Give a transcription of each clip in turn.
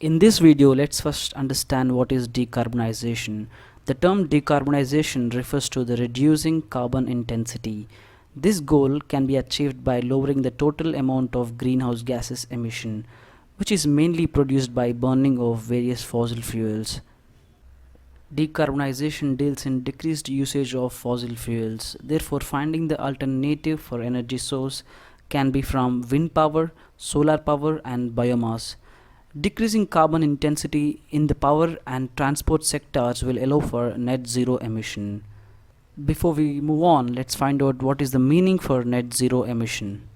In this video, let's first understand what is decarbonization. The term decarbonization refers to the reducing carbon intensity. This goal can be achieved by lowering the total amount of greenhouse gases emission, which is mainly produced by burning of various fossil fuels. Decarbonization deals in decreased usage of fossil fuels. Therefore, finding the alternative for energy source can be from wind power, solar power, and biomass. Decreasing carbon intensity in the power and transport sectors will allow for net zero emission. Before we move on, let's find out what is the meaning for net zero emission.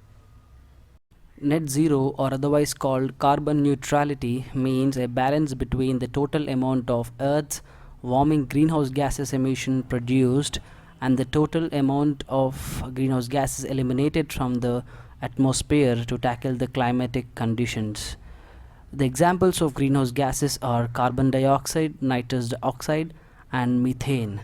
Net zero, or otherwise called carbon neutrality, means a balance between the total amount of Earth's warming greenhouse gases emission produced and the total amount of greenhouse gases eliminated from the atmosphere to tackle the climatic conditions. The examples of greenhouse gases are carbon dioxide, nitrous oxide, and methane.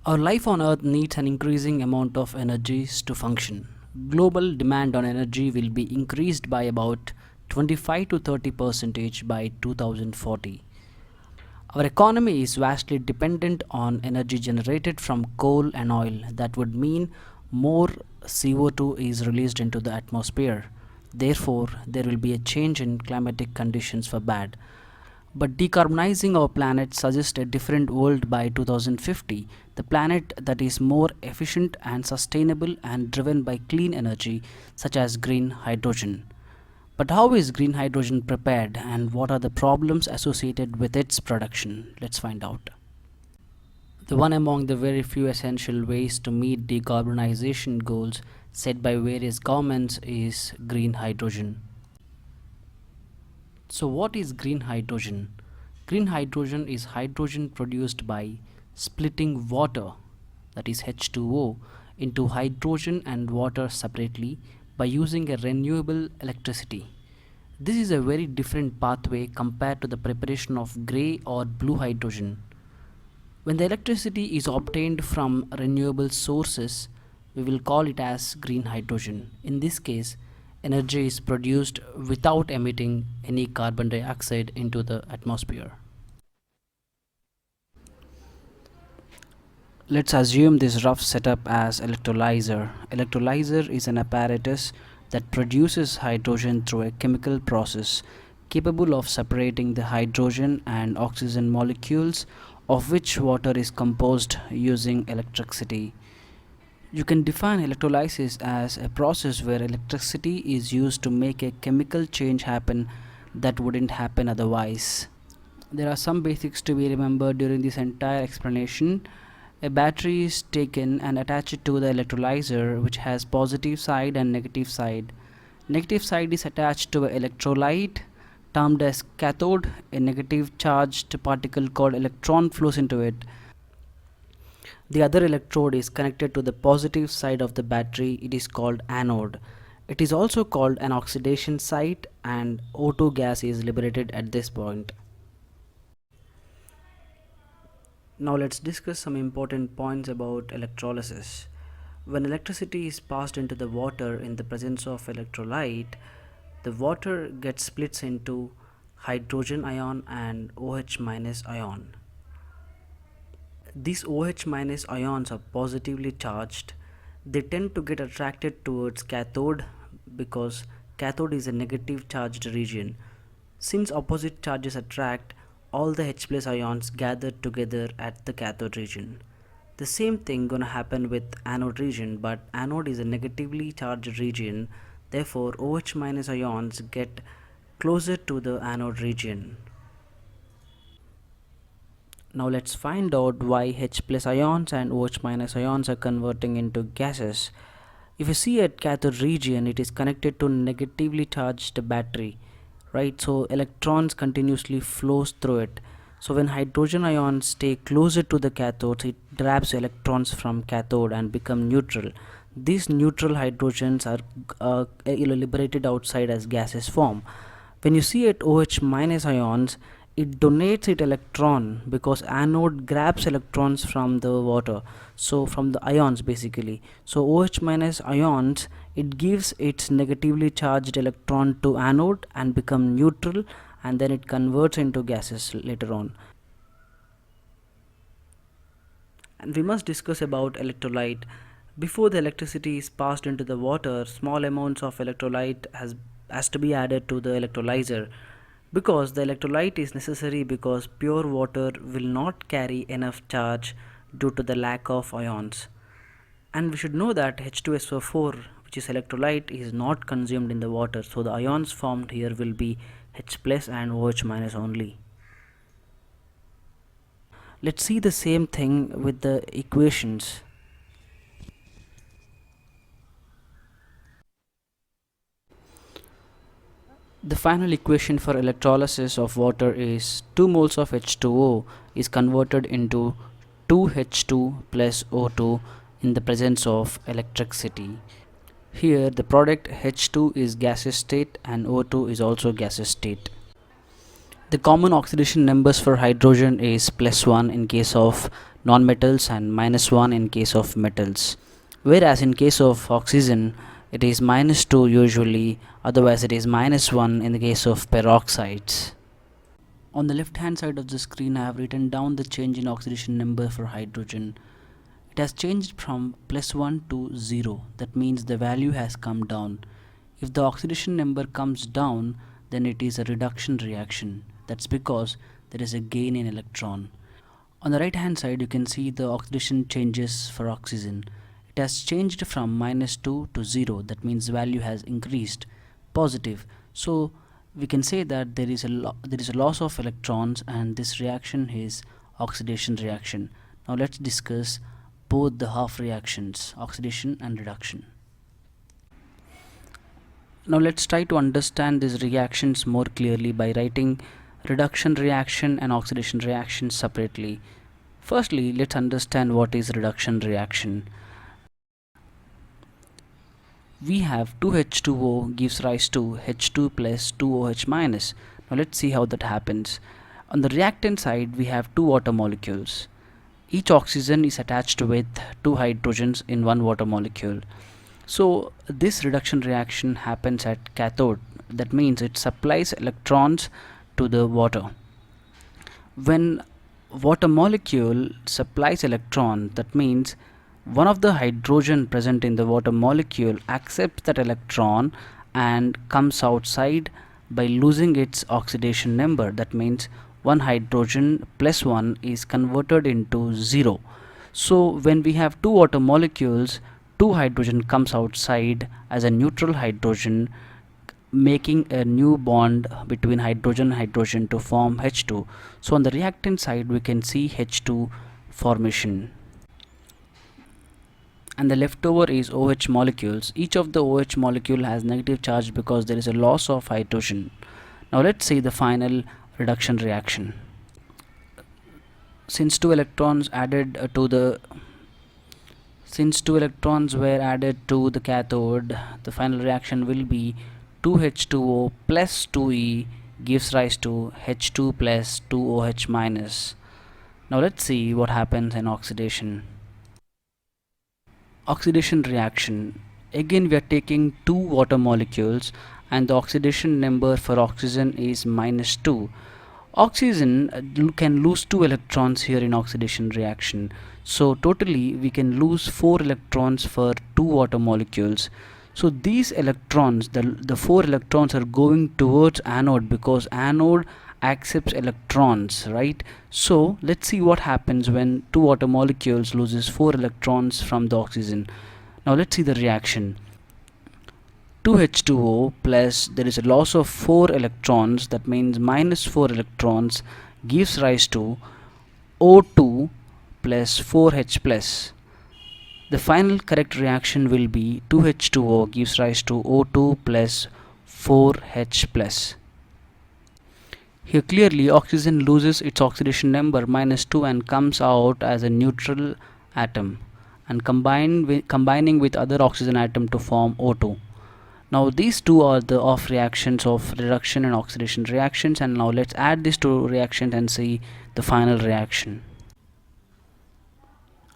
Our life on Earth needs an increasing amount of energies to function. Global demand on energy will be increased by about 25 to 30% by 2040. Our economy is vastly dependent on energy generated from coal and oil. That would mean more CO2 is released into the atmosphere. Therefore, there will be a change in climatic conditions for bad. But decarbonizing our planet suggests a different world by 2050, the planet that is more efficient and sustainable and driven by clean energy such as green hydrogen. But how is green hydrogen prepared and what are the problems associated with its production? Let's find out. The one among the very few essential ways to meet decarbonization goals set by various governments is green hydrogen. So what is green hydrogen? Green hydrogen is hydrogen produced by splitting water, that is H2O, into hydrogen and water separately by using a renewable electricity. This is a very different pathway compared to the preparation of grey or blue hydrogen. When the electricity is obtained from renewable sources, we will call it as green hydrogen. In this case, energy is produced without emitting any carbon dioxide into the atmosphere. Let's assume this rough setup as electrolyzer. Electrolyzer is an apparatus that produces hydrogen through a chemical process capable of separating the hydrogen and oxygen molecules, of which water is composed using electricity. You can define electrolysis as a process where electricity is used to make a chemical change happen that wouldn't happen otherwise. There are some basics to be remembered during this entire explanation. A battery is taken and attached to the electrolyzer, which has positive side and negative side. Negative side is attached to an electrolyte termed as cathode. A negative charged particle called electron flows into it. The other electrode is connected to the positive side of the battery. It is called anode. It is also called an oxidation site, and O2 gas is liberated at this point. Now let's discuss some important points about electrolysis. When electricity is passed into the water in the presence of electrolyte, the water gets splits into hydrogen ion and OH minus ion. These OH minus ions are positively charged. They tend to get attracted towards cathode because cathode is a negative charged region. Since opposite charges attract, all the H plus ions gather together at the cathode region. The same thing gonna happen with anode region, but anode is a negatively charged region. Therefore, OH minus ions get closer to the anode region. Now let's find out why H plus ions and OH minus ions are converting into gases. If you see at cathode region, it is connected to negatively charged battery, right? So electrons continuously flows through it. So when hydrogen ions stay closer to the cathode, it grabs electrons from cathode and become neutral. These neutral hydrogens are liberated outside as gaseous form. When you see at OH minus ions, it donates its electron because anode grabs electrons from the water, so from the ions basically. So OH minus ions, it gives its negatively charged electron to anode and become neutral, and then it converts into gases later on. And we must discuss about electrolyte. Before the electricity is passed into the water, small amounts of electrolyte has to be added to the electrolyzer, because the electrolyte is necessary because pure water will not carry enough charge due to the lack of ions. And we should know that H2SO4, which is electrolyte, is not consumed in the water, so the ions formed here will be H plus and OH minus only. Let's see the same thing with the equations. The final equation for electrolysis of water is 2 moles of H2O is converted into 2H2 plus O2 in the presence of electricity. Here the product H2 is gaseous state and O2 is also gaseous state. The common oxidation numbers for hydrogen is +1 in case of nonmetals and -1 in case of metals. Whereas in case of oxygen, it is -2 usually, otherwise it is -1 in the case of peroxides. On the left hand side of the screen, I have written down the change in oxidation number for hydrogen. It has changed from +1 to 0. That means the value has come down. If the oxidation number comes down, then it is a reduction reaction. That's because there is a gain in electron. On the right hand side, you can see the oxidation changes for oxygen. It has changed from -2 to 0. That means the value has increased, positive. So we can say that there is a loss of electrons, and this reaction is oxidation reaction. Now let's discuss both the half reactions, oxidation and reduction. Now let's try to understand these reactions more clearly by writing reduction reaction and oxidation reaction separately. Firstly, let's understand what is reduction reaction. We have 2H2O gives rise to H2 plus 2OH minus. Now let's see how that happens. On the reactant side, we have two water molecules. Each oxygen is attached with two hydrogens in one water molecule. So this reduction reaction happens at cathode. That means it supplies electrons to the water. When water molecule supplies electron, that means one of the hydrogen present in the water molecule accepts that electron and comes outside by losing its oxidation number. That means one hydrogen plus 1 is converted into 0. So when we have two water molecules, two hydrogen comes outside as a neutral hydrogen, making a new bond between hydrogen and hydrogen to form H2. So on the reactant side, we can see H2 formation. And the leftover is OH molecules. Each of the OH molecule has negative charge because there is a loss of hydrogen. Now let's see the final reduction reaction. Since two electrons were added to the cathode, the final reaction will be 2H2O plus 2E gives rise to H2 plus 2OH minus. Now let's see what happens in oxidation. Oxidation reaction. Again we are taking two water molecules and the oxidation number for oxygen is -2. Oxygen can lose 2 electrons here in oxidation reaction. So totally we can lose 4 electrons for 2 water molecules. So these electrons, the 4 electrons are going towards anode because anode accepts electrons, right? So let's see what happens when 2 water molecules loses 4 electrons from the oxygen. Now let's see the reaction. 2H2O plus there is a loss of 4 electrons, that means -4 electrons gives rise to O2 plus 4H plus. The final correct reaction will be 2H2O gives rise to O2 plus 4H plus. Here clearly oxygen loses its oxidation number -2 and comes out as a neutral atom and combining with other oxygen atom to form O2. Now these two are the off reactions of reduction and oxidation reactions, and now let's add these two reactions and see the final reaction.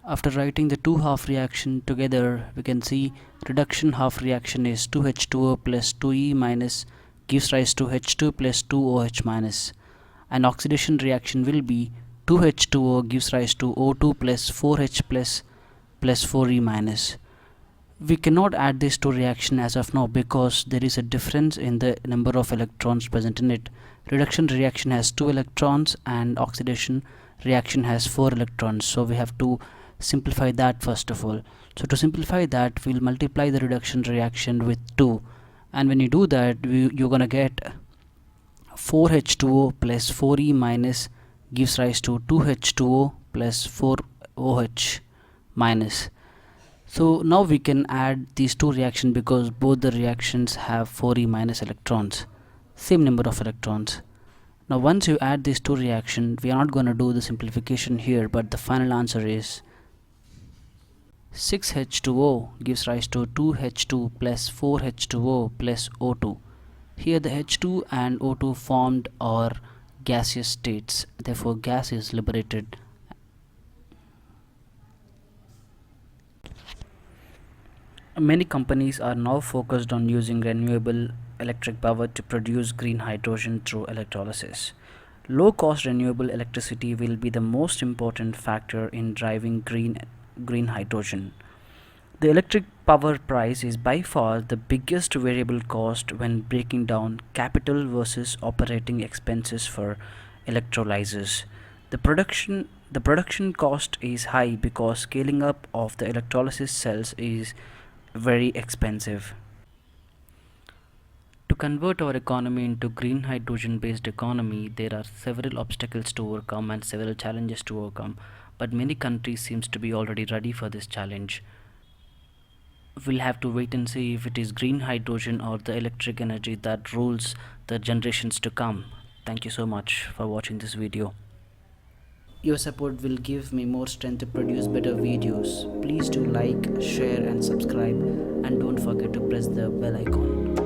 After writing the two half reaction together, we can see reduction half reaction is 2H2O plus 2E minus gives rise to H2 plus 2OH minus, and oxidation reaction will be 2H2O gives rise to O2 plus 4H plus 4E minus. We cannot add this to reaction as of now because there is a difference in the number of electrons present in it. Reduction reaction has 2 electrons and oxidation reaction has 4 electrons, so we have to simplify that first of all. So to simplify that, we'll multiply the reduction reaction with 2, and when you do that, you're gonna get 4H2O plus 4E minus gives rise to 2H2O plus 4OH minus. So now we can add these two reactions because both the reactions have 4E minus electrons, same number of electrons. Now once you add these two reactions, we are not going to do the simplification here, but the final answer is 6H2O gives rise to 2H2 plus 4H2O plus O2. Here the H2 and O2 formed are gaseous states, therefore gas is liberated. Many companies are now focused on using renewable electric power to produce green hydrogen through electrolysis. Low-cost renewable electricity will be the most important factor in driving green hydrogen. The electric power price is by far the biggest variable cost when breaking down capital versus operating expenses for electrolyzers. The production cost is high because scaling up of the electrolysis cells is very expensive. To convert our economy into green hydrogen based economy, there are several obstacles to overcome and several challenges to overcome, but many countries seems to be already ready for this challenge. We'll have to wait and see if it is green hydrogen or the electric energy that rules the generations to come. Thank you so much for watching this video. Your support will give me more strength to produce better videos. Please do like, share and subscribe, and don't forget to press the bell icon.